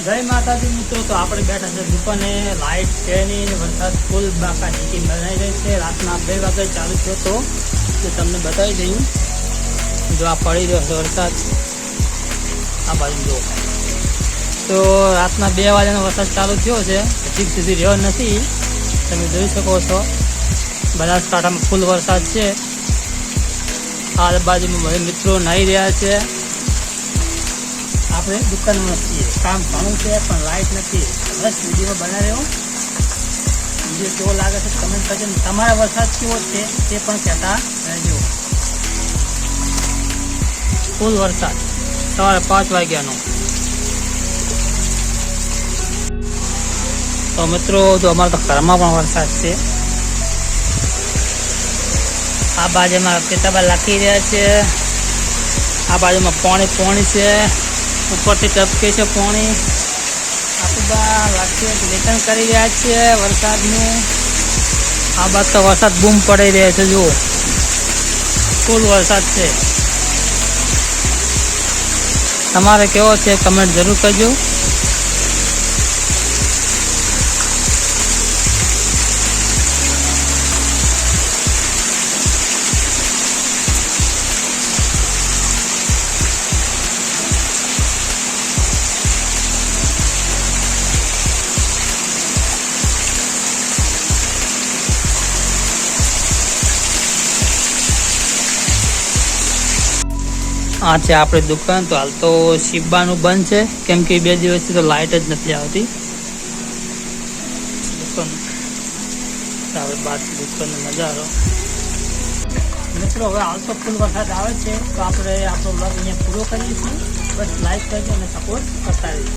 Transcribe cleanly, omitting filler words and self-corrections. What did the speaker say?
જય માતાજી મિત્રો, તો આપણે બેઠા છે દુકાને. લાઇટ છે નહીં, વરસાદ ફૂલ બાકા નીચે બનાવી રહી છે. રાતના 2 વાગે ચાલુ થયો તો તમને બતાવી દઉં. જો આ પડી રહ્યો છે વરસાદ, આ બાજુ જો. તો રાતના 2 વાગ્યાનો વરસાદ ચાલુ થયો છે, હજી સુધી રહ્યો નથી. તમે જોઈ શકો છો બનાસકાંઠામાં ફૂલ વરસાદ છે. આ બાજુમાં બધા મિત્રો નાહી રહ્યા છે. આપણે દુકાનમાં છીએ, કામ ઘણું છે પણ લાઇટ નથી. બસ વિડીયો બનાવ્યો. વિડીયો કેવો લાગે છે કમેન્ટ કરજો. તમારા વરસાદ કેવો છે તે પણ કહેતા રહેજો. ફૂલ વરસાદ સવારે 5 વાગ્યાનો. તો મિત્રો, તો અમારે તો ઘરમાં પણ વરસાદ છે. આ બાજુમાં પિતાબા લખી રહ્યા છે. આ બાજુમાં પાણી છે, ઉપરથી ટપકે છે પાણી. આપણા લાગશે લેખન કરી રહ્યા છે વરસાદનું. આ બાદ તો વરસાદ બૂમ પડી રહ્યો છે. જુઓ, ફૂલ વરસાદ છે. તમારે કેવો છે કમેન્ટ જરૂર કરજો. આ છે આપણી દુકાન. તો હાલ તો શિબાનું બંધ છે, કેમ કે 2 દિવસથી તો લાઇટ જ નથી આવતી. દુકાન આપણે બાદ દુકાનનો નજારો. મિત્રો, હવે હાલ તો ફૂલ વરસાદ આવે છે, તો આપણે આપણો બ્લોગ અહીંયા પૂરો કરીએ છીએ. બસ લાઈક કરજો અને સપોર્ટ કરતા રહીએ.